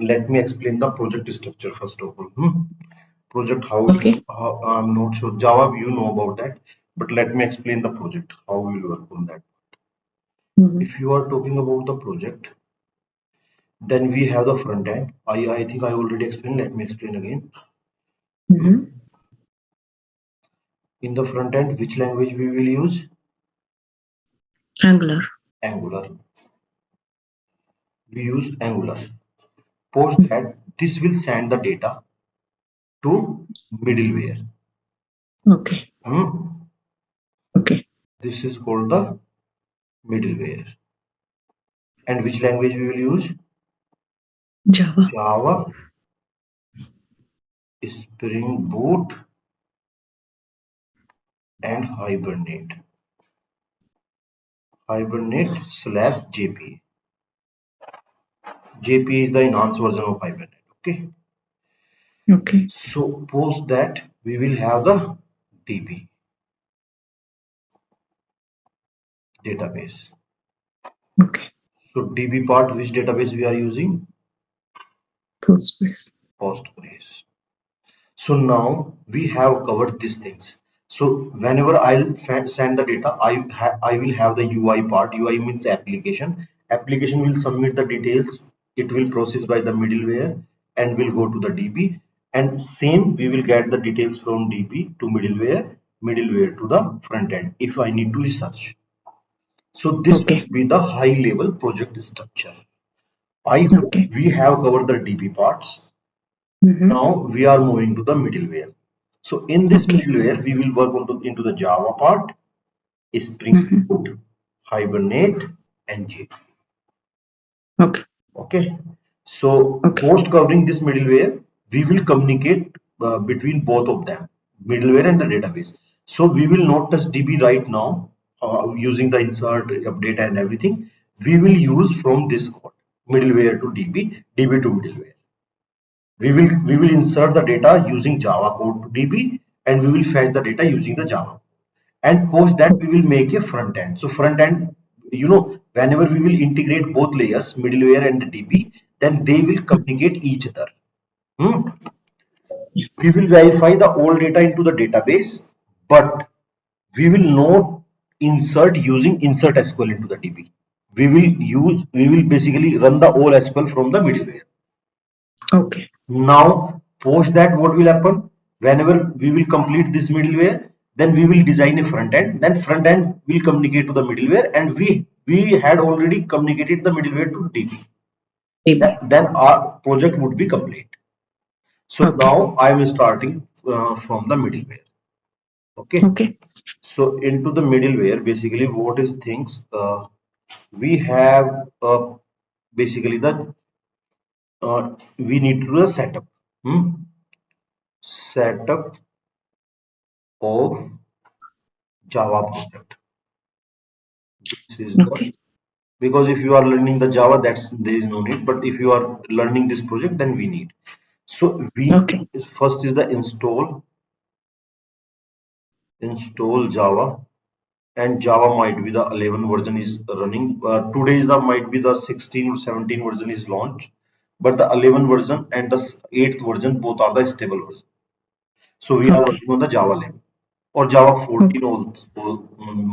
let me explain the project structure first of all. Project, Okay. I'm not sure. Java, you know about that, but let me explain the project, how we will work on that. If you are talking about the project, then we have the front end. I think I already explained. Let me explain again. In the front end, which language we will use? Angular. Angular. We use Angular. Post that, this will send the data to middleware. Okay. Hmm? Okay. This is called the middleware. And which language we will use? Java. Java, Spring Boot, and Hibernate. Hibernate slash JPA. JPA is the enhanced version of Hibernate. Okay. Okay. So post that, we will have the DB database. Okay. So DB part, which database we are using? Postgres. Postgres. So now we have covered these things. So whenever I'll send the data, I will have the UI part. UI means application. Application will submit the details. It will process by the middleware and will go to the DB. And same, we will get the details from DB to middleware, middleware to the front end if I need to research. So this will Okay. be the high level project structure. I hope Okay. we have covered the DB parts. Now we are moving to the middleware. So in this Okay. middleware, we will work into the Java part, Spring Boot, Hibernate, and J. Okay. Okay. So Okay. post covering this middleware, we will communicate between both of them, middleware and the database. So we will not touch DB right now using the insert, update, and everything. We will use from this code, middleware to DB, DB to middleware. We will insert the data using Java code to DB, and we will fetch the data using the Java. And post that, we will make a front end. So front end, whenever we will integrate both layers, middleware and the DB, then they will communicate each other. Hmm? We will verify the old data into the database, but we will not insert using insert SQL into the DB. We will basically run the old SQL from the middleware. Okay. Now, post that, what will happen? Whenever we will complete this middleware, then we will design a front end. Then front end will communicate to the middleware, and we had already communicated the middleware to DB. DB. Then our project would be complete. So Okay. now I am starting from the middleware. Okay. Okay. So into the middleware, basically, what is things? We have basically the we need to do a setup. Setup of Java project. This is the, Okay. because if you are learning the Java, that's there is no need. But if you are learning this project, then we need. So we Okay. first is the install Java, and Java might be the 11 version is running. Today is the might be the 16 or 17 version is launched, but the 11 version and the 8th version both are the stable version. So we are Okay. working on the Java 11 or Java Okay. 14 also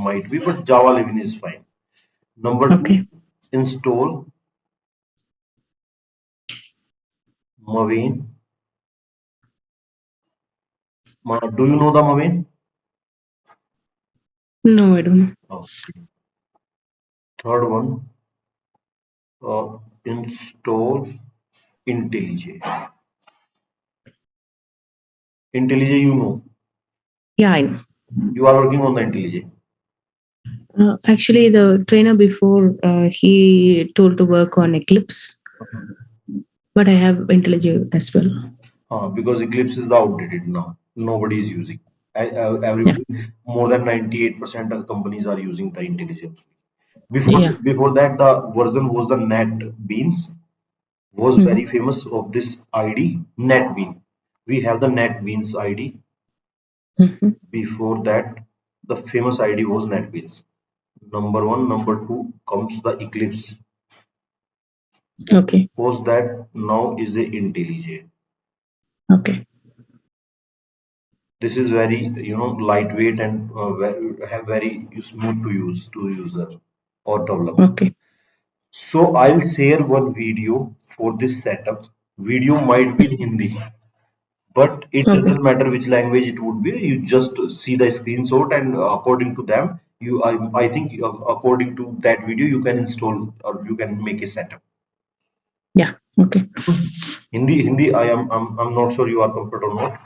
might be, but Java 11 is fine. Number two, Okay. install Maven. Do you know the Maven? No, I don't know. Okay. Third one, install IntelliJ. IntelliJ, you know. Yeah, I know. You are working on the IntelliJ. Actually, the trainer before he told to work on Eclipse, but I have IntelliJ as well. Because Eclipse is the outdated now. Nobody is using. Yeah. Everybody, more than 98% of companies are using the IntelliJ. Before Yeah. before that, the version was the NetBeans, was very famous of this ID, NetBean. We have the NetBeans ID. Before that, the famous ID was NetBeans. Number one, number two comes the Eclipse. Okay. Suppose that now is a IntelliJ. Okay. This is very lightweight and have very smooth to use to user or developer. Okay. So I'll share one video for this setup. Video might be in Hindi, but it Okay. doesn't matter which language it would be. You just see the screenshot, and according to them, I think according to that video, you can install or you can make a setup. Yeah. Okay. Hindi, I'm not sure you are comfortable or not.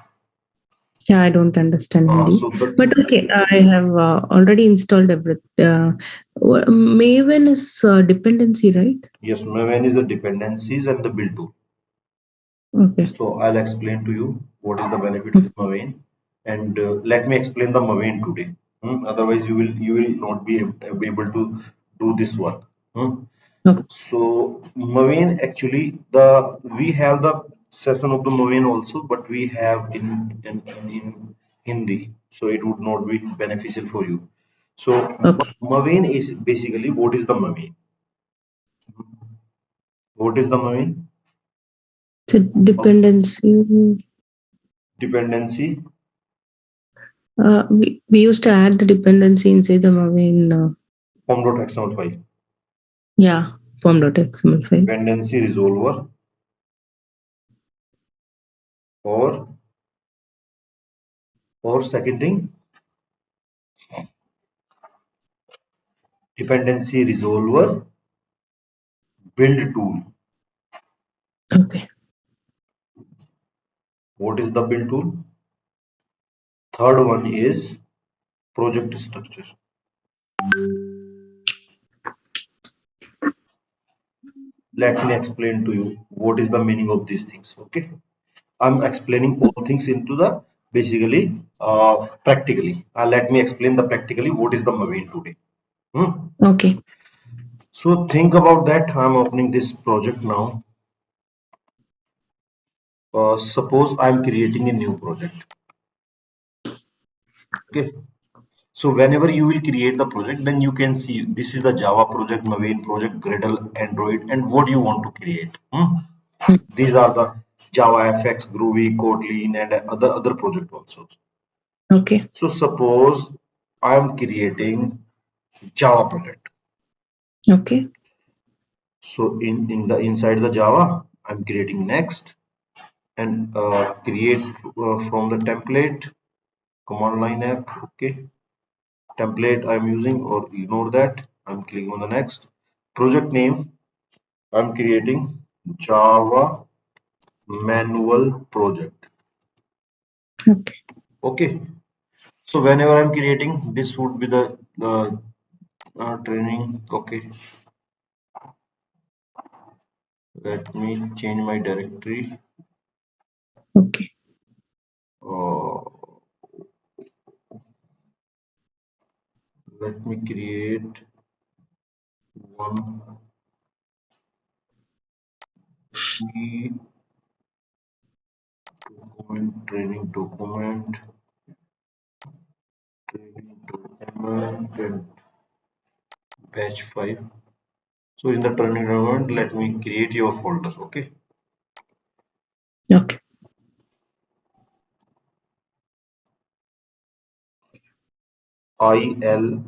Yeah, I don't understand Hindi, So the but thing, okay, I have already installed everything. Maven is dependency, right? yes, Maven is the dependencies and the build tool. Okay. So I'll explain to you what is the benefit of Maven, and let me explain the Maven today. Otherwise, you will not be able to do this work. Hmm. Okay. So Maven actually the we have the session of the Maven also, but we have in Hindi, so it would not be beneficial for you. So Okay. Maven is basically what is the Maven? What is the Maven? So dependency. Dependency We used to add the dependency inside the Maven. form.xml file. Yeah, form.xml file. Dependency resolver or second thing dependency resolver build tool. Okay. What is the build tool? Third one is project structure. Let me explain to you what is the meaning of these things. Okay, I'm explaining all things into the basically practically. Let me explain the practically what is the Maven today. Hmm. Okay. So think about that. I'm opening this project now. Suppose I'm creating a new project. Okay. So whenever you will create the project, then you can see this is the Java project, Maven project, Gradle, Android, and what you want to create. Mm. These are the Java FX, Groovy, Kotlin, and other project also. Okay. So suppose I am creating Java project. Okay. So in the inside the Java, I'm creating next and create from the template command line app. Okay, template I'm using or ignore that. I'm clicking on the next project name. I'm creating Java manual project. Okay. Okay. So whenever I'm creating, this would be the training. Okay. Let me change my directory. Okay. Uh, Let me create one key training document and batch 5. So in the training document, let me create your folder. Okay. Okay. IL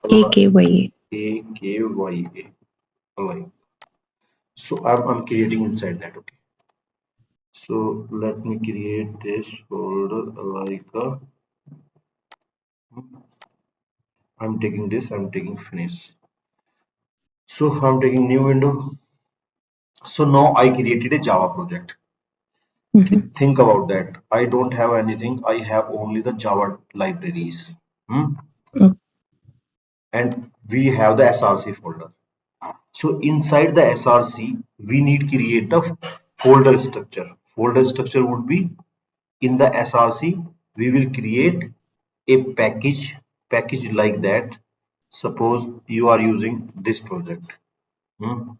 AKYA. AKYA. Align. So I'm creating inside that. Okay. So let me create this folder like I'm taking this. I'm taking finish. So I'm taking new window. So now I created a Java project. Mm-hmm. Think about that. I don't have anything. I have only the Java libraries. Hmm? And we have the SRC folder. So inside the SRC, we need create the folder structure. Folder structure would be in the SRC, we will create a package like that. Suppose you are using this project. Hmm?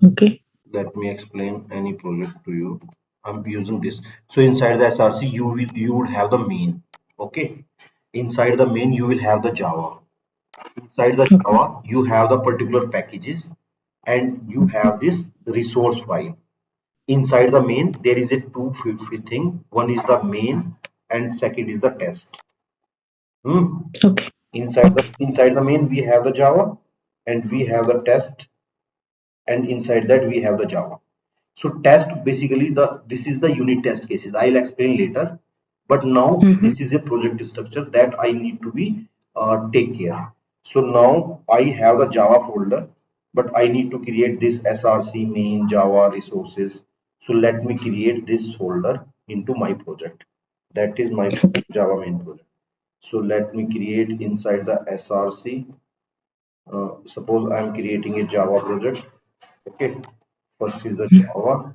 Okay. Let me explain any project to you. I'm using this. So inside the SRC, you would have the main. Okay. Inside the main, you will have the Java. Inside the Okay. Java, you have the particular packages and you have this resource file. Inside the main, there is a thing. One is the main, and second is the test. Hmm. Okay. Okay. Inside the main, we have the Java, and we have the test, and inside that we have the Java. So test basically this is the unit test cases. I'll explain later. But now Mm-hmm. this is a project structure that I need to be take care. So now I have the Java folder, but I need to create this src main Java resources. So let me create this folder into my project. That is my Okay. Java main project. So let me create inside the src. Suppose I'm creating a Java project. Okay. First is the Java,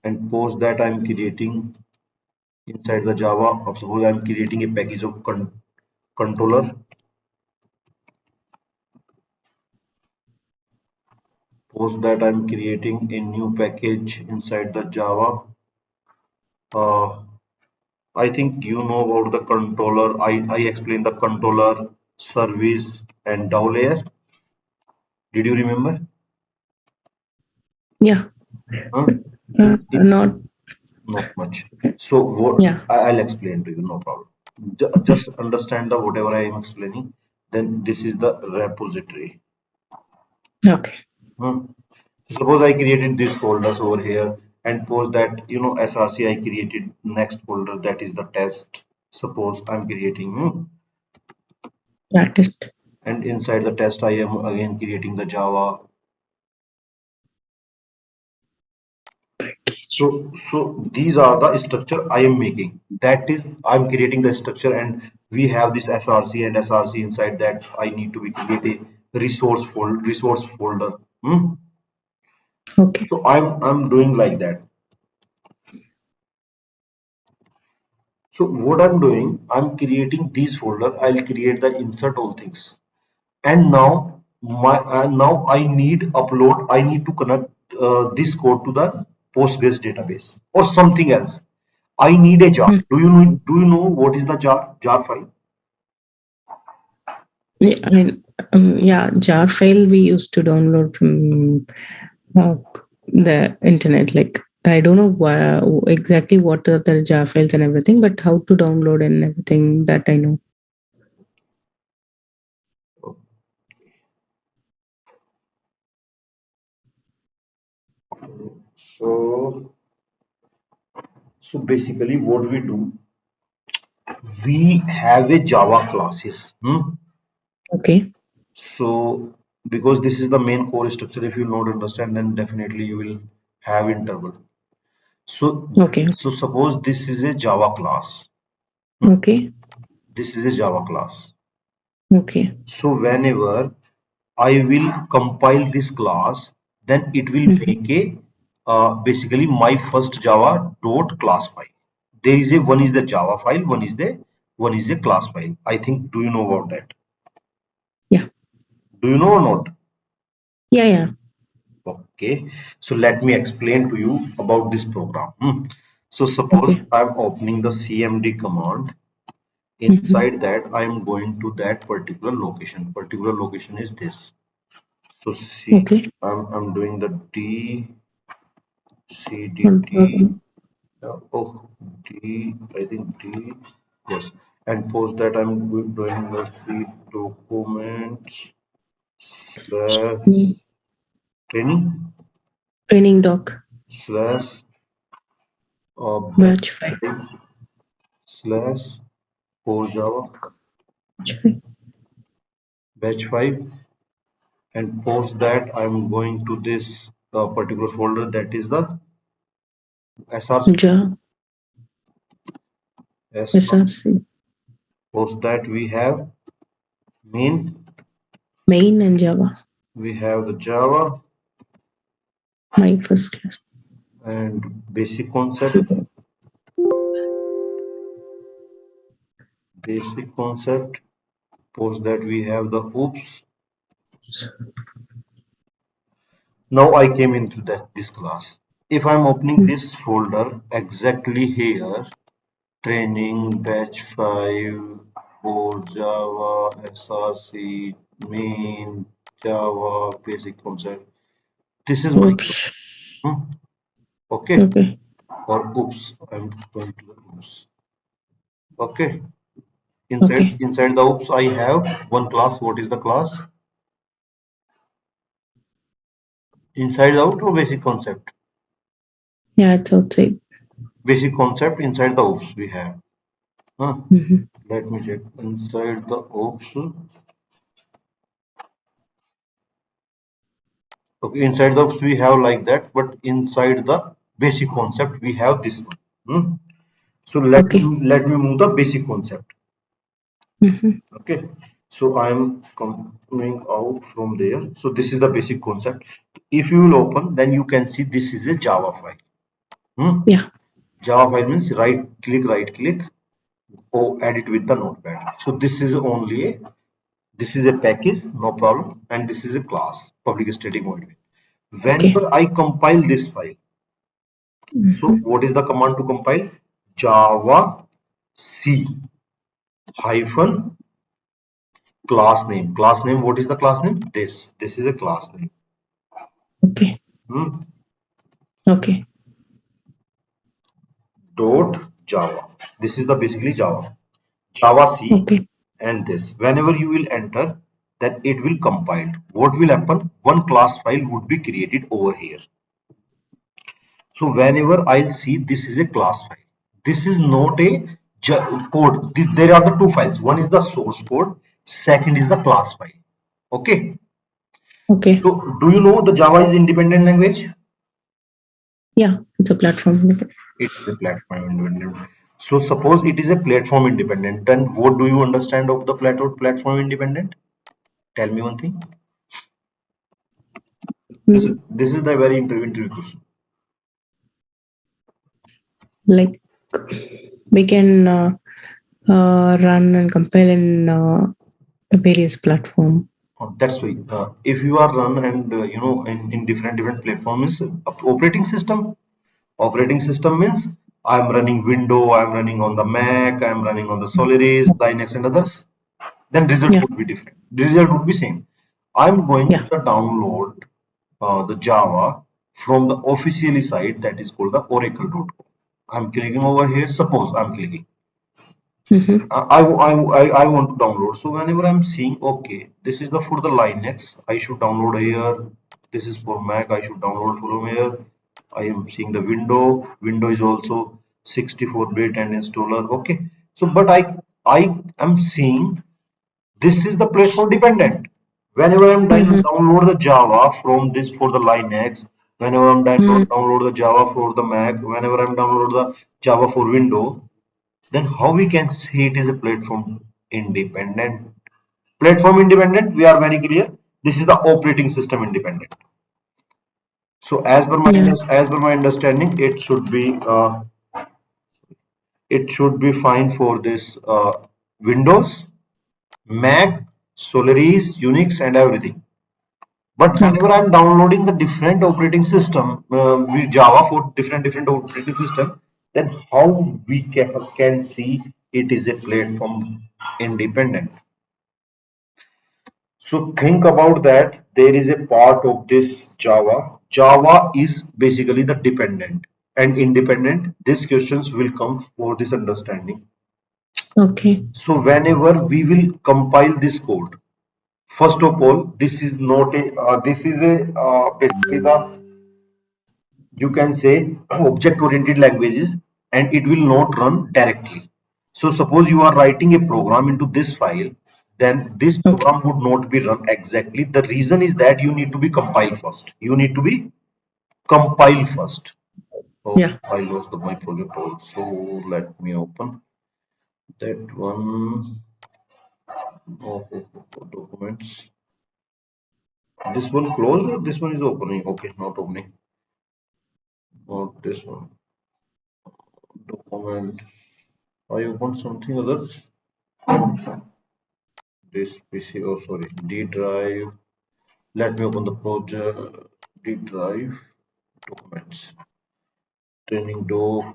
and post that I'm creating inside the Java. Suppose I'm creating a package of controller. Post that I'm creating a new package inside the Java. Uh, I think you know about the controller. I explained the controller, service, and DAO layer. Did you remember? Yeah. Huh? Not. Not much. So what Yeah. I'll explain to you. No problem. Just understand the whatever I am explaining. Then this is the repository. Okay. Hmm. Suppose I created this folders over here, and post that src I created next folder, that is the test. Suppose I'm creating Practiced. and inside the test I am again creating the Java. So these are the structure I am making. That is, I'm creating the structure, and we have this src and src. Inside that I need to be create a resource folder. Hmm. Okay. So I'm doing like that. So what I'm doing, I'm creating these folder. I'll create the insert all things. And now I need upload. I need to connect this code to the Postgres database or something else. I need a jar. Hmm. Do you know what is the jar file? Yeah, yeah, jar file we used to download from uh, the internet. Like I don't know why, exactly what are the jar files and everything, but how to download and everything that I know. So basically what we do, we have a Java classes. Okay. So because this is the main core structure, if you not understand, then definitely you will have interval. So Okay. so suppose this is a Java class. Okay. This is a Java class. Okay. So whenever I will compile this class, then it will Hmm. make a basically my first Java dot class file. There is a one is the Java file, one is a class file. I think, do you know about that? Yeah. Do you know or not? Yeah. Yeah. Okay, so let me explain to you about this program. So suppose Okay. I'm opening the cmd command. Hmm. Inside that I'm going to that particular location. Particular location is this. So see, Okay. I'm doing the D C D One D. problem. Oh, D. I think D. Yes, and post that I'm doing the C documents slash Mm. training Training doc. slash batch Batch file. 5 slash core Java Batch file. batch 5, and post that I'm going to this particular folder, that is the src. Jar. SRC. Post that we have main, Main and Java. we have the Java, My first class. and basic concept. Basic concept. Post that we have the oops. Now I came into this class. If I'm opening Mm. this folder exactly here, training batch 5, for Java, SRC, main, Java, basic concept. This is my Oops. hmm, okay. Okay. Or oops, I'm going to the oops. Okay. Okay. Inside the oops, I have one class. What is the class? Inside out or basic concept? Yeah, it's outside. Basic concept inside the oops we have. Huh? Hmm. Let me check. Inside the oops. Okay, inside the oops we have like that, but inside the basic concept we have this one. Hmm? So Okay. let me move the basic concept. Hmm. Okay. So I'm coming out from there. So this is the basic concept. If you will open, then you can see this is a Java file. Hmm? Yeah. Java file means right click, or edit with the notepad. So this is a package, no problem, and this is a class, public static void. Okay. Whenever I compile this file, so Hmm. what is the command to compile? Java C hyphen class name. Class name, what is the class name? This is a class name. Okay. Hmm. Okay. Dot Java. This is the basically Java. Java C Okay. and this. Whenever you will enter, then it will compile. What will happen? One class file would be created over here. So whenever I'll see this is a class file. This is not a code. There are the two files. One is the source code. Second is the class file. Okay. Okay. So do you know the Java is independent language? Yeah, it's a platform. It is a platform independent. So suppose it is a platform independent. Then what do you understand of the platform independent? Tell me one thing. Mm, This is the very interview question. like we can run and compile in various platform. That's why if you are run and in different platforms, operating system. Operating system means I'm running Windows, I'm running on the Mac, I'm running on the Solaris, Linux, and others. Then result Yeah. would be different. The result would be same. I'm going to Yeah. the download the Java from the officially site that is called the oracle.com. I'm clicking over here. Suppose I'm clicking. Hmm. I want to download. So whenever I'm seeing, okay, this is the for the Linux, I should download here. This is for Mac, I should download from here. I am seeing the window. Window is also 64-bit and installer. Okay. So but I am seeing this is the platform dependent. Whenever I'm Hmm. download the Java from this for the Linux, whenever I'm Mm. download the Java for the Mac, whenever I'm download the Java for Windows, then how we can say it is a platform independent? Platform independent, we are very clear. This is the operating system independent. So Yeah. as per my understanding, it should be fine for this Windows, Mac, Solaris, Unix, and everything. But Okay. whenever I'm downloading the different operating system with Java for different operating system, then how we can see it is a platform independent. So think about that. There is a part of this Java. Java is basically the dependent and independent. These questions will come for this understanding. Okay. So whenever we will compile this code, first of all, this is not a this is a basically the you can say object oriented languages, and it will not run directly. So suppose you are writing a program into this file, then this Okay. program would not be run exactly. The reason is that you need to be compiled first. You need to be compiled first. Oh, Yeah. I lost my project also. Let me open that one. Documents. This one closed or this one is opening? Okay, not opening. Not this one. Document. I opened something others. This PC. Oh, sorry. D drive. Let me open the project. D drive. Documents. Training doc.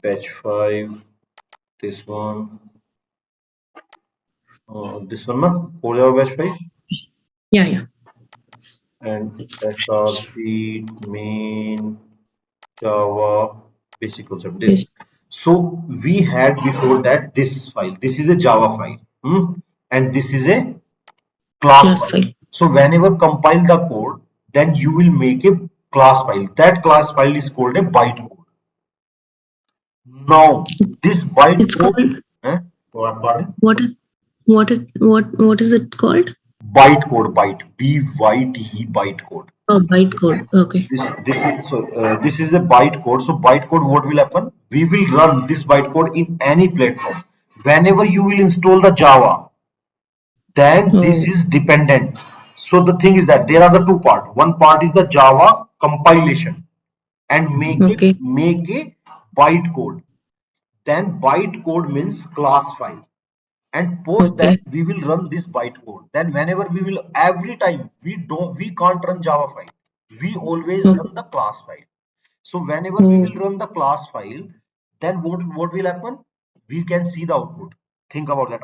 Batch 5. This one. This one, na? Core Java Bash file Yeah, yeah. and src main Java basic concept. This. Yes. So we had before that this file. This is a Java file, and this is a class Class file. file. So whenever compile the code, then you will make a class file. That class file is called a bytecode. Now this It's bytecode, called eh, pardon? what? What is it called? Bytecode, byte bytecode. Oh, bytecode. Okay. This is a bytecode. So bytecode, what will happen? We will run this bytecode in any platform. Whenever you will install the Java, then this Oh, is dependent. So the thing is that there are the two parts. One part is the Java compilation and okay. make a bytecode. Then bytecode means class file. And post that Okay. we will run this bytecode. Then whenever we will, every time we can't run Java file. We always Oh, run the class file. So whenever we oh, will run the class file, then what will happen? We can see the output. Think about that.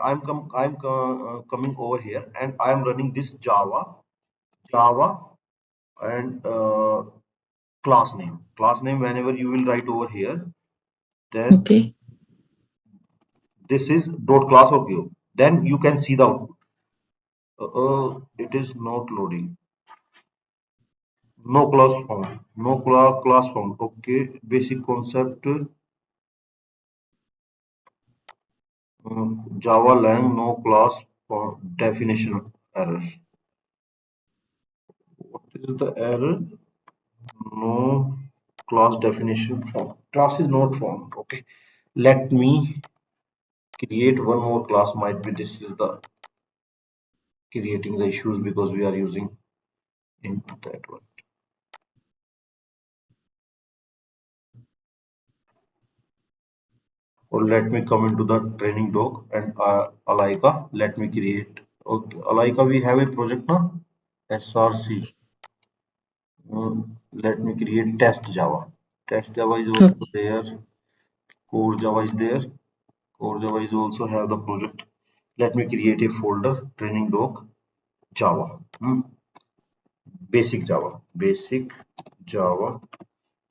Coming over here and I'm running this Java and class name. Class name, whenever you will write over here, then okay. this is dot class of view. Then you can see the output. It is not loading. No class found. No class found. Okay. Basic concept. Java lang no class found. Definition error. What is the error? No class definition found. Class is not found. Okay. Let me create one more class. Might be this is the creating the issues because we are using in that one. Or let me come into the training doc and Alaika. Let me create. Okay, Alaika, we have a project now. SRC. Let me create test Java. Test Java is Oh, also there. Core Java is there. Core Java is also have the project. Let me create a folder. Training doc Java. Basic Java. Basic Java.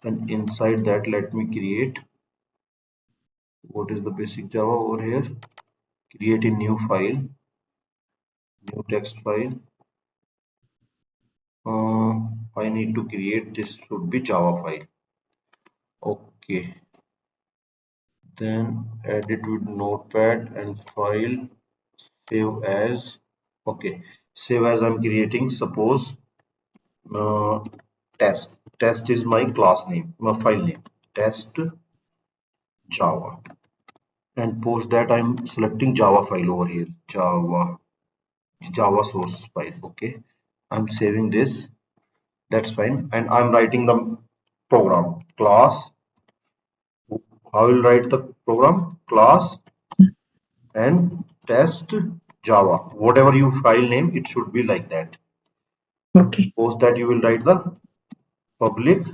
And inside that, let me create what is the basic Java over here. Create a new file. New text file. I need to create this should be Java file. Okay, then edit with notepad and file save as. Okay, save as I'm creating. Suppose uh, test. Test is my class name, my file name. Test Java. And post that I'm selecting Java file over here. Java source file. Okay, I'm saving this. That's fine. And I'm writing the program class. I will write the program class and test Java. Whatever you file name, it should be like that. okay. Post that you will write the public.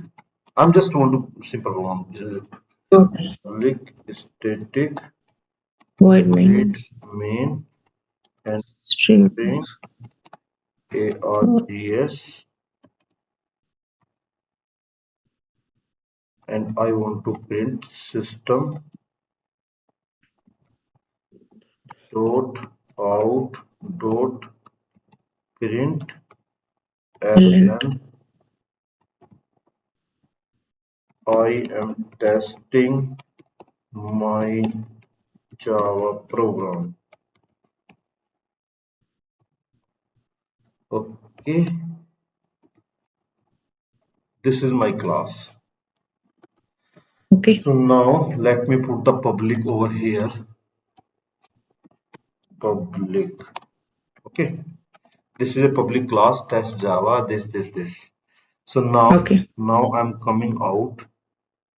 I'm just want to simple program. This is Okay. public static Void void main main and string. string Oh, args, and I want to print system dot out dot print ln. ln. I am testing my Java program. Okay, this is my class. Okay. So now let me put the public over here. Public. Okay, this is a public class test Java. This. So Okay. now I'm coming out.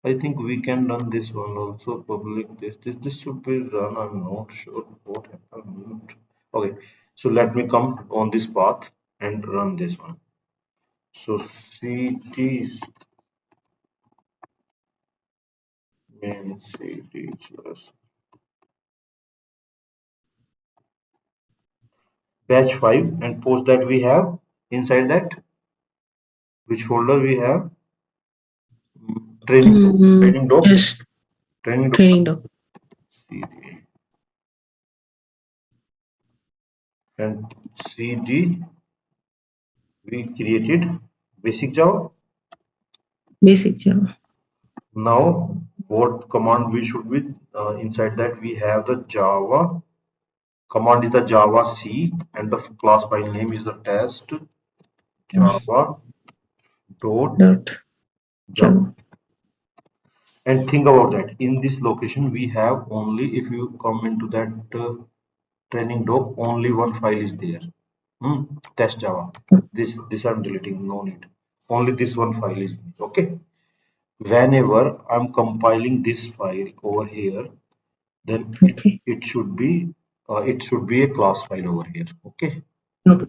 I think we can run this one also. Public this should be run. I'm not sure what happened. Okay, so let me come on this path and run this one. So ct main ct plus batch 5, and post that we have inside that, which folder we have? Training doc, training doc, Just training doc. training doc. CD and CD we created basic Java. Basic Java. Now what command we should be inside that we have the Java command is the Java C, and the class file name is the test Java dot Dot Java. Java. And think about that. In this location, we have only, if you come into that training doc, only one file is there. Test Java. This I'm deleting. No need. Only this one file is there. Okay. Whenever I'm compiling this file over here, then Okay. it should be a class file over here. Okay. Okay.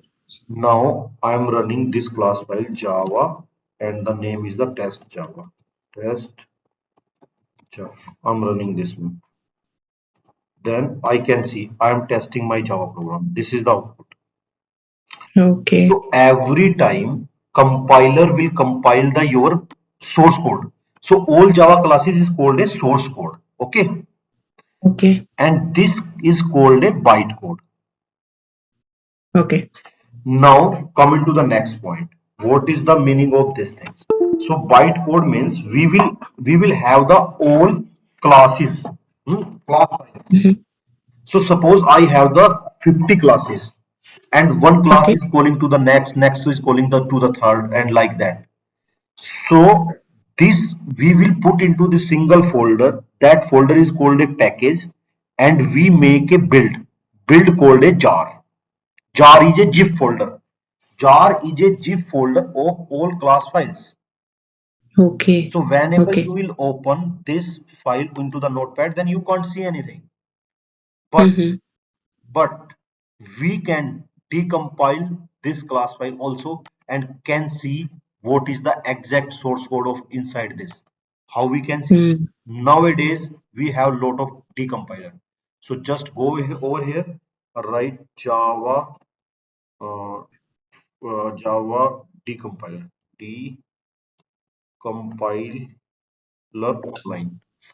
Now I'm running this class file Java, and the name is the test Java. Test Java. I'm running this one. Then I can see I am testing my Java program. This is the output. Okay. So every time compiler will compile the your source code. So all Java classes is called a source code. Okay. Okay. And this is called a bytecode. Okay. Now coming to the next point. What is the meaning of these things? So bytecode means we will have the all classes. Class files. Mhm. So suppose I have the 50 classes, and one class Okay. is calling to the next is calling to the third, and like that. So this we will put into the single folder. That folder is called a package, and we make a build called a jar. Jar is a zip folder. Jar is a zip folder of all class files. Okay. So whenever you Okay. will open this file into the notepad, then you can't see anything. But Mhm. but we can decompile this class file also and can see what is the exact source code of inside this. How we can see? Mm. Nowadays we have lot of decompiler. So just go over here, write uh, Java decompiler, decompiler online.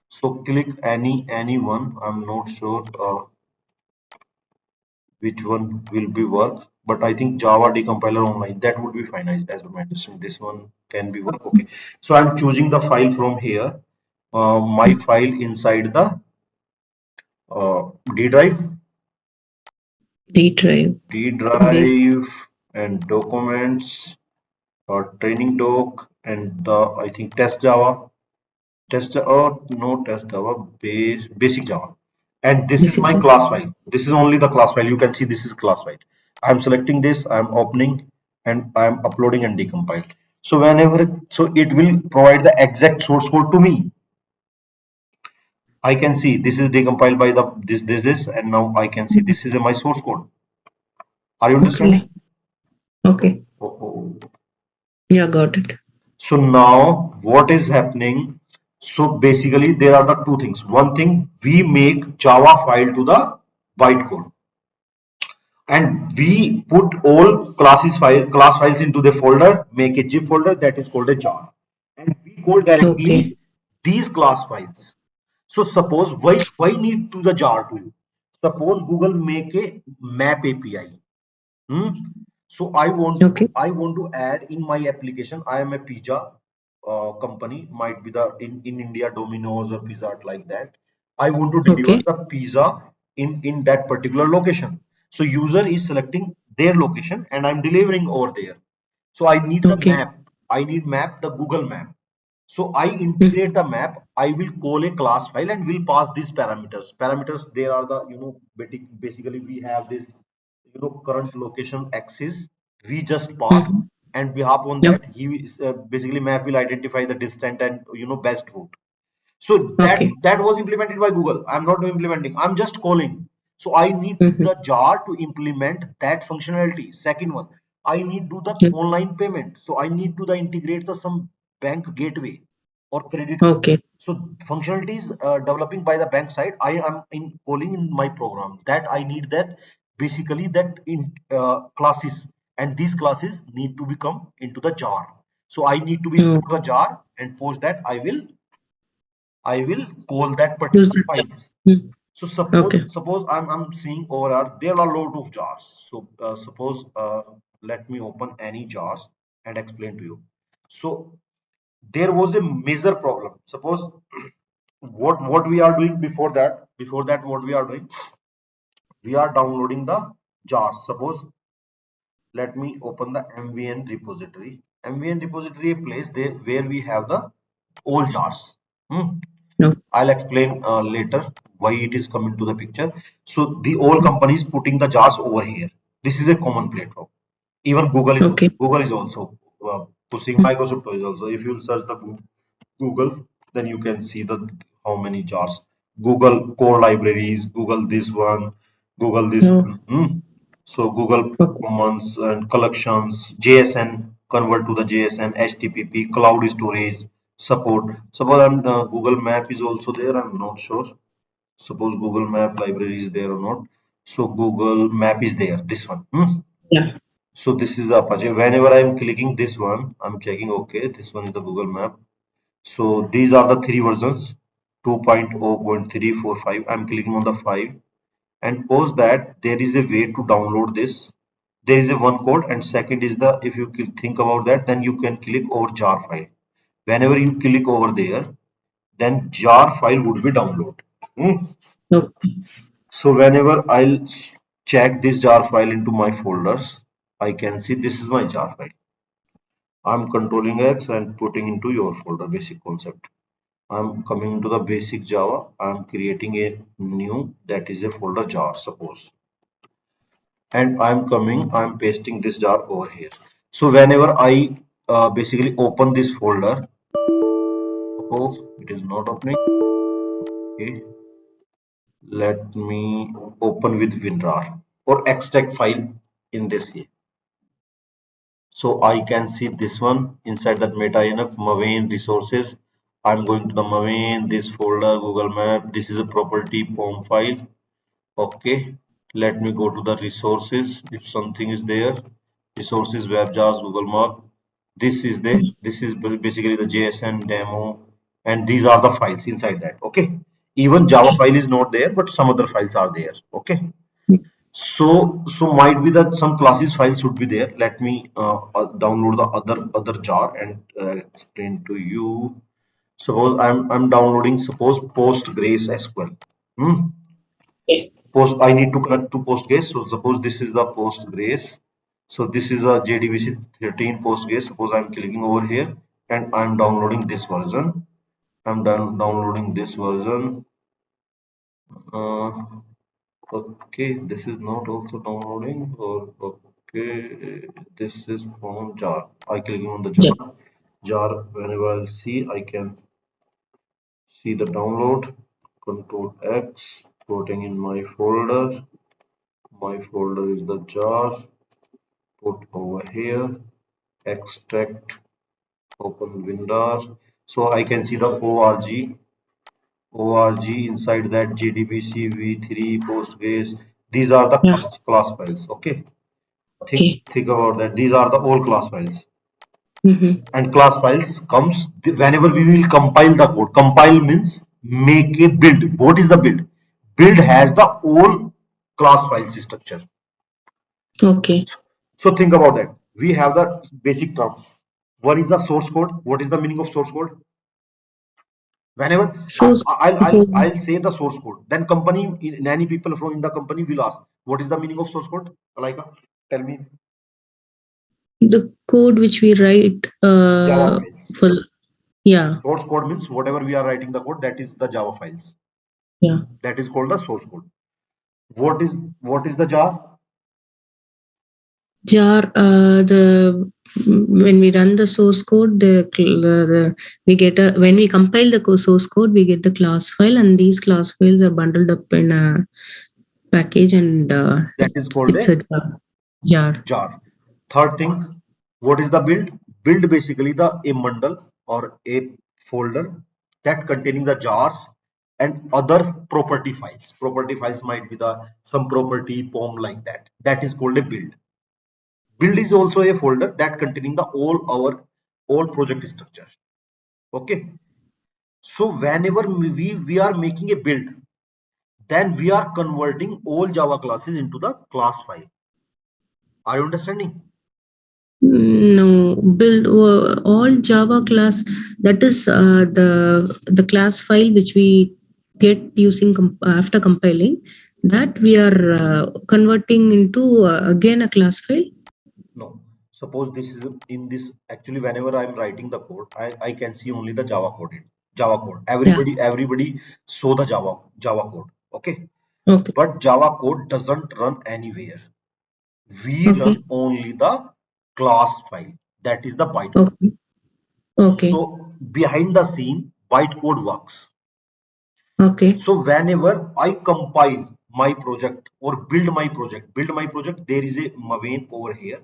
So click any one. I'm not sure which one will be work, but I think Java decompiler online, that would be fine as per my understanding. This one can be work. Okay, so I'm choosing the file from here. My file inside the D drive, D drive. D Base. drive and documents or training doc, and the I think test Java. Test no test Java, basic Java. And this is Basic my Java. class file. This is only the class file. You can see this is class file. I'm selecting this, I'm opening, and I'm uploading and decompile. So whenever, so it will provide the exact source code to me. I can see this is decompiled by the this, and now I can see Mhm. this is my source code. Are you Okay. understanding? Okay. Oh, oh. Yeah, got it. So now what is happening? So basically there are the two things. One thing, we make Java file to the bytecode, and we put all class files into the folder, make a zip folder that is called a jar, and we call Okay. directly these class files. So suppose why need to the jar to you? Suppose Google make a map API. Hmm? So Okay. I want to add in my application. I am a pizza company, might be the in India Domino's or Pizza Hut, like that. I want to deliver Okay. the pizza in that particular location. So user is selecting their location, and I'm delivering over there. So I need the Okay. map. I need map, the Google map. So I Mm. integrate the map. I will call a class file and will pass these parameters. Parameters, there are the, basically we have this, current location axis. We just pass, Mhm. and behalf on No. that, basically map will identify the distant and best route. So Okay. that was implemented by Google. I'm not implementing. I'm just calling. So I need Mhm. the jar to implement that functionality. Second one, I need to do the Mm. online payment. So I need to the integrate the some bank gateway or credit card. Okay. So functionalities developing by the bank side, I am in calling in my program that I need that. basically that in classes, and these classes need to become into the jar. So I need to be Oh, import the jar, and post that I will call that use particular that. files. Mm. So Okay. suppose I'm seeing over there are a lot of jars. So suppose let me open any jars and explain to you. So there was a major problem. Suppose what we are doing before that what we are doing, we are downloading the jars. Suppose let me open the MVN repository. MVN repository a place there where we have the all jars. Hmm. No. I'll explain later why it is coming to the picture. So the all companies putting the jars over here. This is a common platform. Even Okay. Google is also pushing. Mm. Microsoft is also. If you search the Google, then you can see the how many jars. Google core libraries. Google this one. Google this No. one. So Google Okay. Commons and collections, JSN, convert to the JSN, HTTP, cloud storage, support. Suppose Google Map is also there, I'm not sure. Suppose Google Map library is there or not. So Google Map is there, this one. Yeah. So this is the Apache. Whenever I'm clicking this one, I'm checking, okay, this one is the Google Map. So these are the three versions, 2.0.345. I'm clicking on the 5, and post that there is a way to download this. There is a one code, and second is the, if you think about that, then you can click over jar file. Whenever you click over there, then jar file would be downloaded. Hmm. No. So whenever I'll check this jar file into my folders, I can see this is my jar file. I'm controlling X and putting into your folder basic concept. I'm coming to the basic Java. I'm creating a new, that is a folder jar, suppose. And I'm pasting this jar over here. So whenever I basically open this folder, oh, it is not opening. Okay, let me open with WinRAR or extract file in this here. So I can see this one inside that meta env Maven resources. I'm going to the Maven, this folder, Google Map. This is a property POM file. Okay, let me go to the resources if something is there. Resources, web jars, Google Map. This is basically the JSN demo, and these are the files inside that. Okay, even Java file is not there, but some other files are there. Okay, so might be that some classes files should be there. Let me download the other jar and explain to you. Suppose I'm downloading, suppose PostgreSQL. Hmm. Okay. Post, I need to connect to Postgres. So suppose this is the Postgres. So this is a JDBC 13 Postgres. Suppose I'm clicking over here and I'm downloading this version. I'm done downloading this version. Uh, okay, this is not also downloading. Or okay, this is from jar. I clicking on the Yeah. jar. Jar. Whenever I see, I can see the download. Control X. Putting in my folder. My folder is the jar. Put over here, extract, open windows. So I can see the org inside that JDBC v3 Postgres. These are the Yeah. class files. Okay, think Okay. think about that. These are the all class files. Mm-hmm. And class files comes whenever we will compile the code. Compile means make a build. What is the build? Build has the all class files structure. Okay. So think about that. We have the basic terms. One is the source code. What is the meaning of source code? Whenever So suppose I'll say the source code, then company, many people from in the company will ask, what is the meaning of source code? Like, tell me. the code which we write Java files. for, yeah, Source code means whatever we are writing the code, that is the Java files. yeah. That is called the source code. What is the jar? Jar, the when we run the source code, we get a, when we compile the source code, we get the class file, and these class files are bundled up in a package, and That is called it's a a jar. jar. Third thing, what is the build? Build basically the a bundle or a folder that containing the jars and other property files. Property files might be the some property pom like that. That is called a build. Build is also a folder that containing the all project structure. Okay. So whenever we are making a build, then we are converting all Java classes into the class file. Are you understanding? No, build all Java class. That is the class file which we get using after compiling. That we are converting into again a class file. No. Suppose this is in this actually whenever I'm writing the code, I can see only the Java code. Java code. Yeah. Everybody saw the Java code. Okay. Okay. But Java code doesn't run anywhere. We Okay. run only the class file. That is the bytecode. Okay. Okay. So behind the scene, bytecode works. Okay. So whenever I compile my project or build my project, there is a Maven over here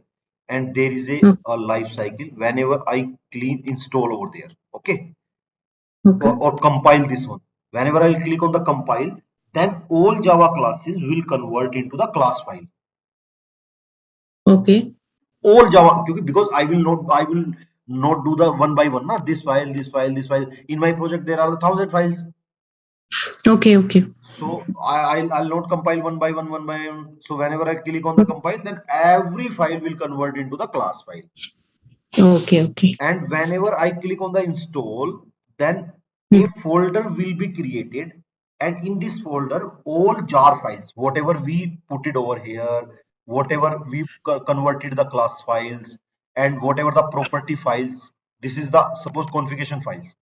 and there is a life cycle. Whenever I clean install over there, okay, Okay. or compile this one. Whenever I click on the compile, then all Java classes will convert into the class file. Okay. All Java because I will not do the one by one. Na? This file, this file, this file. In my project, there are 1,000 files. Okay. Okay. So I'll not compile one by one. So whenever I click on the compile, then every file will convert into the class file. Okay. Okay. And whenever I click on the install, then a Hmm. folder will be created. And in this folder, all jar files, whatever we put it over here, whatever we converted the class files, and whatever the property files, this is the suppose configuration files.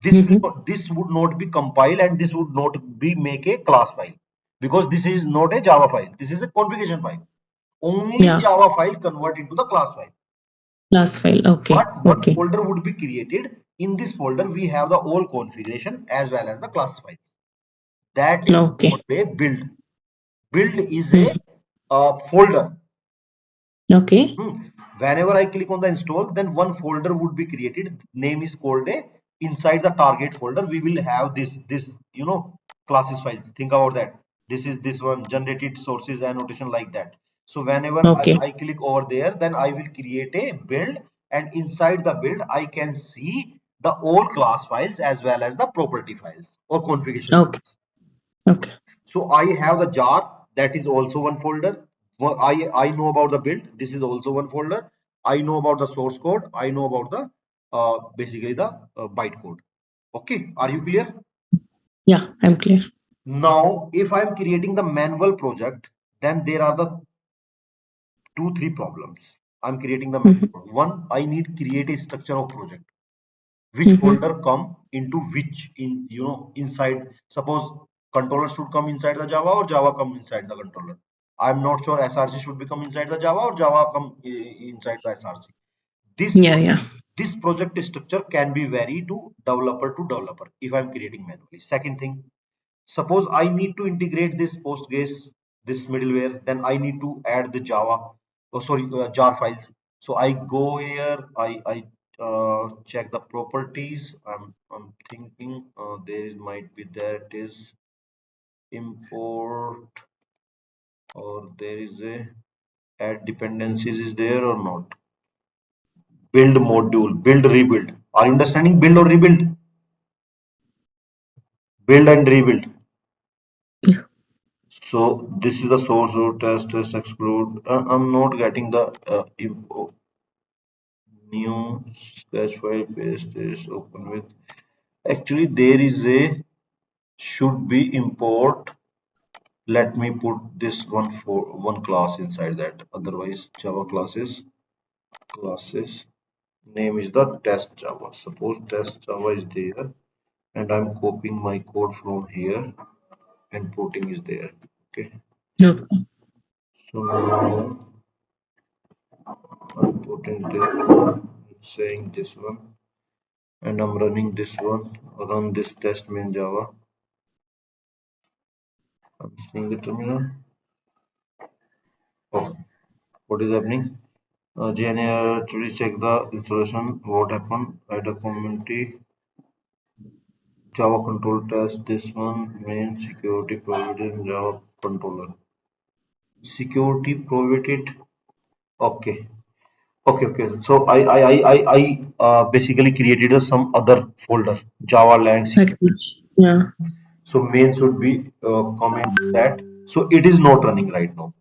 Mhm. This would not be compiled and this would not be make a class file because this is not a Java file. This is a configuration file. Only Yeah. Java file convert into the class file. Class file. Okay. But one Okay. folder would be created. In this folder, we have the whole configuration as well as the class files. That is called Okay. a build. Build is a Hmm. folder. Okay. Whenever I click on the install, then one folder would be created. Name is called a inside the target folder. We will have this classes files. Think about that. This is this one generated sources annotation like that. So whenever Okay. I click over there, then I will create a build, and inside the build I can see the all class files as well as the property files or configuration Okay. files. Okay. So I have the jar that is also one folder. Well, I know about the build. This is also one folder. I know about the source code. I know about the basically the bytecode. Okay, are you clear? Yeah, I'm clear. Now, if I'm creating the manual project, then there are the three problems. I'm creating the Mhm. manual. One, I need create a structure of project. Which Mhm. folder come into which in inside, suppose controller should come inside the Java or Java come inside the controller. I'm not sure src should become inside the Java or Java come inside the src. this Yeah. pro- Yeah. this project structure can be vary to developer if I'm creating manually. Second thing, suppose I need to integrate this Postgres, this middleware, then I need to add the Java, oh sorry, jar files. So I go here, I check the properties. I'm thinking there might be that is import or there is a add dependencies is there or not. Build module, build rebuild. Are you understanding build or rebuild? Build and rebuild. Yeah. So this is the source of test exclude. I'm not getting the new sketch file paste is open with. Actually, there is a should be import. Let me put this one for one class inside that. Otherwise, Java classes name is the test Java. Suppose test Java is there, and I'm copying my code from here and putting is there. Okay. No. So now I'm putting this, saying this one, and I'm running this one. Run this test main Java. I'm seeing the terminal. Oh, what is happening? GNA to check the installation. What happened? Write a community Java control test, this one, main security provided Java controller. Security provided, okay. Okay. So I basically created some other folder, Java Lang security. Package. Yeah. So main should be comment that. So it is not running right now.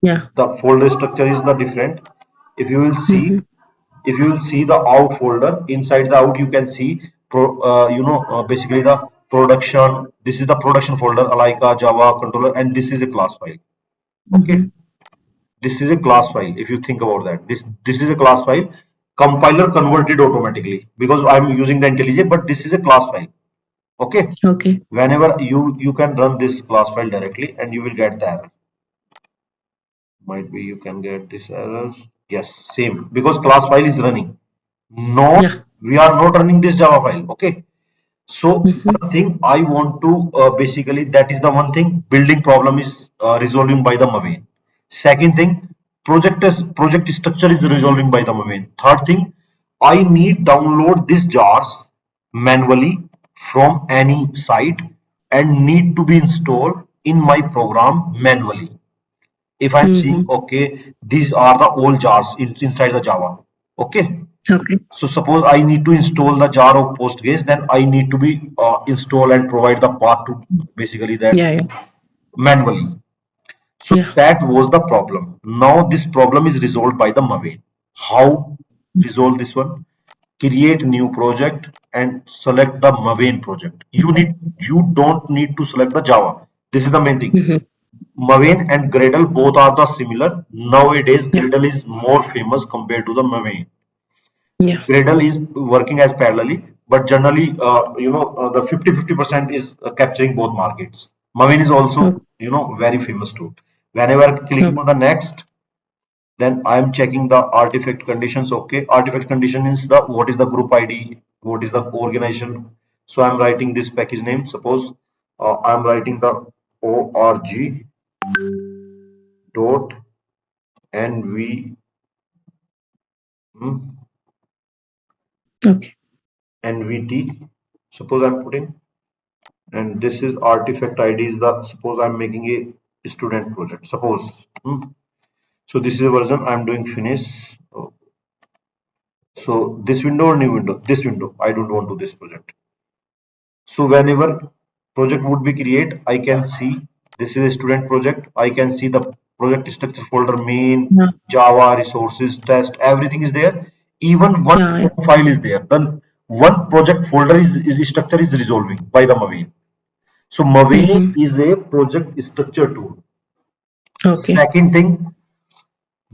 Yeah. The folder structure is the different. If you will see, Mm-hmm. if you will see the out folder, inside the out you can see basically the production. This is the production folder, like a Java controller, and this is a class file. Okay, Mm-hmm. this is a class file. If you think about that, this is a class file. Compiler converted automatically because I'm using the IntelliJ, but this is a class file. Okay, Okay. whenever you can run this class file directly, and you will get the error. Might be you can get this errors. Yes, same, because class file is running. Not, Yeah. we are not running this Java file. Okay, so Mm-hmm. one thing I want to basically, that is the one thing, building problem is resolving by the Maven. Second thing, project structure is resolving by the Maven. Third thing, I need download these jars manually from any site and need to be installed in my program manually. If I'm seeing, Mm-hmm. okay, these are the old jars inside the Java. Okay, Okay. so suppose I need to install the jar of Postgres, then I need to be install and provide the path to basically that Yeah. Yeah. manually. So Yeah. that was the problem. Now this problem is resolved by the Maven. How resolve this one? Create new project and select the Maven project. You don't need to select the Java. This is the main thing. Mm-hmm. Maven and Gradle both are the similar. Nowadays, Yeah. Gradle is more famous compared to the Maven. Yeah. Gradle is working as parallelly, but generally, the 50-50% is capturing both markets. Maven is also, Okay. very famous too. Whenever I click Okay. on the next, then I am checking the artifact conditions. Okay, artifact condition is the what is the group ID, what is the organization. So I'm writing this package name. Suppose I'm writing the org dot nv hmm, Okay. nvd. Suppose I'm putting, and this is artifact id is the, suppose I'm making a student project, suppose. So this is a version, I'm doing finish. So this window or new window, this window, I don't want to this project. So whenever project would be create, I can see this is a student project. I can see the project structure folder, main, Yeah. Java, resources, test, everything is there. Even one Yeah. Yeah. file is there. Then one project folder is structure is resolving by the Maven. So Maven Mm-hmm. is a project structure tool. Okay. Second thing,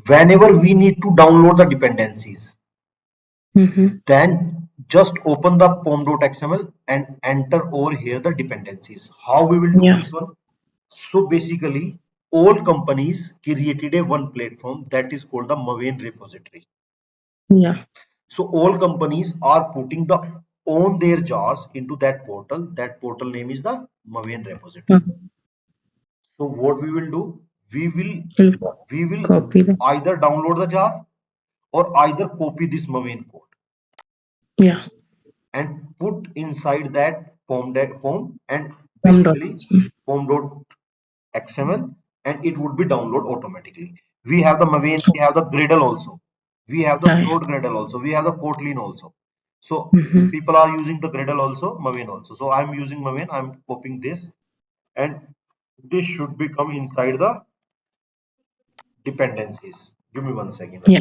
whenever we need to download the dependencies, Mm-hmm. then just open the pom.xml and enter over here the dependencies. How we will do Yeah. this one? So basically, all companies created a one platform that is called the Maven repository. Yeah. So all companies are putting the own their jars into that portal. That portal name is the Maven repository. Okay. So what we will do, we will We'll we will copy that. either download the jar or either copy this Maven code Yeah. and put inside that pom and From dot. basically pom.xml, and it would be download automatically. We have the Maven, we have the Gradle also. We have the Yeah. Yeah. Sword Gradle also. We have the Kotlin also. So Mm-hmm. people are using the Gradle also, Maven also. So I'm using Maven. I'm copying this, and this should become inside the dependencies. Give me 1 second. Yeah.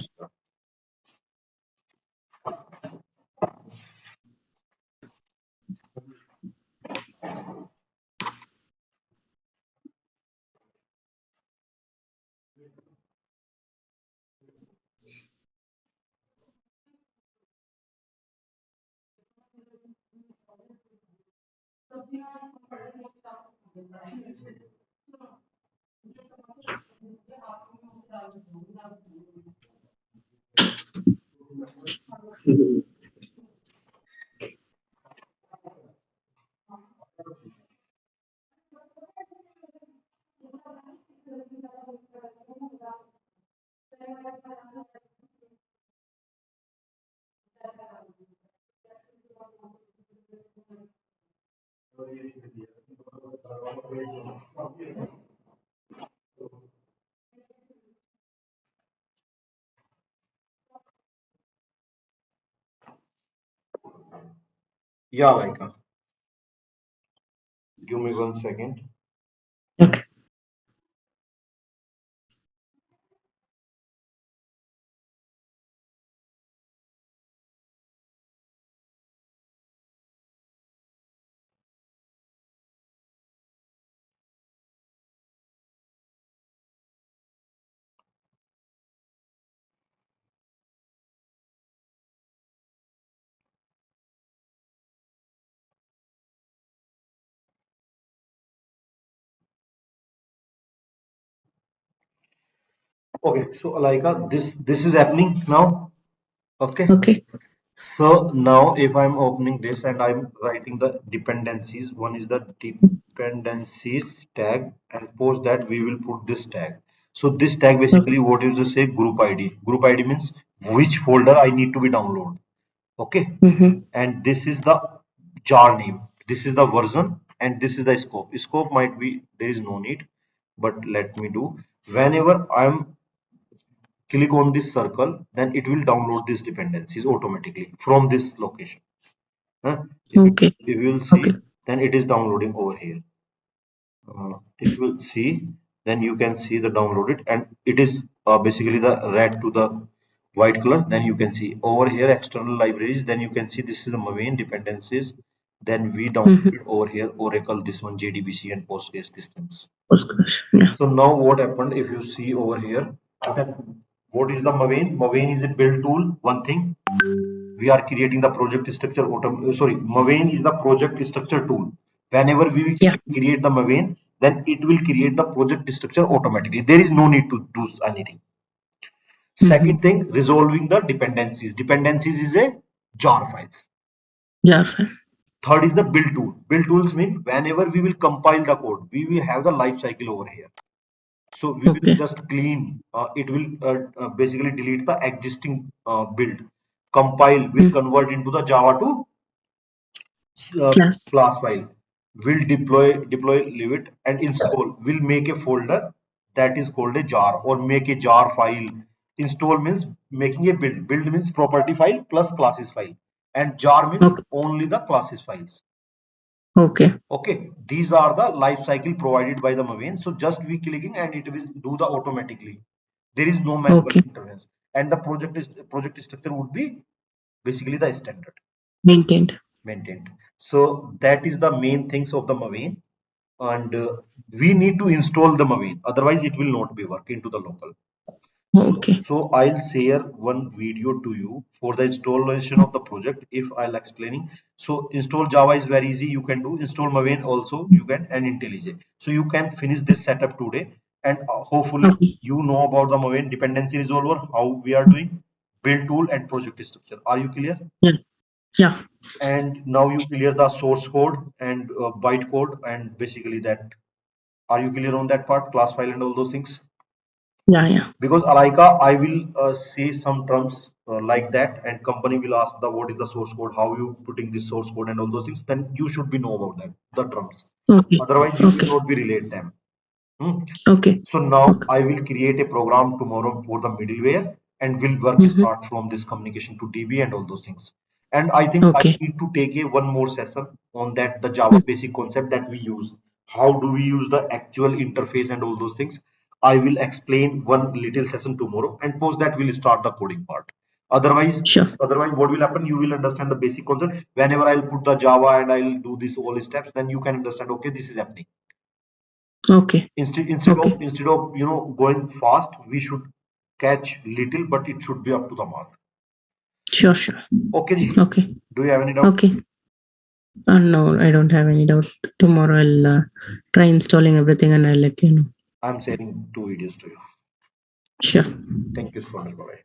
Yeah, like, give me 1 second. Okay. Okay, so like, this is happening now. Okay. Okay. So now if I'm opening this and I'm writing the dependencies, one is the dependencies tag, and post that we will put this tag. So this tag Okay. basically what is to say group ID. Group ID means which folder I need to be download. Okay. Mm-hmm. And this is the jar name. This is the version and this is the scope. Scope might be there is no need, but let me do. Whenever I'm click on this circle, then it will download these dependencies automatically from this location. Huh? If, Okay. if you will Okay. see, then it is downloading over here. If you will see, then you can see the downloaded, and it is basically the red to the white color. Then you can see over here external libraries. Then you can see this is the main dependencies. Then we Mm-hmm. downloaded over here Oracle, this one JDBC and Postgres, these things. Postgres. Yeah. So now what happened if you see over here, that what is the Maven? Maven is a build tool, one thing. We are creating the project structure sorry, Maven is the project structure tool. Whenever we will Yeah. create the Maven, then it will create the project structure automatically. There is no need to do anything. Mm-hmm. Second thing, resolving the dependencies. Dependencies is a jar files. Java. Third is the build tool. Build tools mean whenever we will compile the code, we will have the life cycle over here. So we will Okay. just clean, it will basically delete the existing build. Compile will Mm. convert into the Java to uh, Class. class file. Will deploy, leave it, and install. Will make a folder that is called a jar or make a jar file. Install means making a build. Build means property file plus classes file. And jar means Okay. only the classes files. Okay. Okay, these are the life cycle provided by the Maven. So just we clicking and it will do the automatically. There is no manual Okay. intervention, and the project structure would be basically the standard Maintained. maintained. So that is the main things of the Maven, and we need to install the Maven. Otherwise, it will not be work into the local. So, Okay. so I'll share one video to you for the installation of the project if I'll explaining. So install Java is very easy. You can do install Maven also you can and IntelliJ. So you can finish this setup today and hopefully Okay. you know about the Maven dependency resolver, how we are doing, build tool and project structure. Are you clear? Yeah. Yeah. And now you clear the source code and bytecode and basically that. Are you clear on that part? Class file and all those things? Yeah. Yeah. Because Alaika, I will say some terms like that, and company will ask the what is the source code, how you putting this source code and all those things. Then you should be know about that the terms. Okay. Otherwise, you will Okay. not be relate them. Hmm. Okay. So now Okay. I will create a program tomorrow for the middleware and will work Mm-hmm. start from this communication to DB and all those things. And I think I Okay. need to take a one more session on that the Java Mm. basic concept that we use. How do we use the actual interface and all those things? I will explain one little session tomorrow and post that we'll start the coding part. Otherwise, Sure. otherwise what will happen? You will understand the basic concept. Whenever I'll put the Java and I'll do this all steps, then you can understand. Okay, this is happening Okay. instead of Okay. going fast, we should catch little but it should be up to the mark. Sure. Sure. Okay ji. Okay. Do you have any doubt? Okay. No, I don't have any doubt. Tomorrow I'll try installing everything and I'll let you know. I'm sharing two videos to you. Sure. Thank you so much. Bye.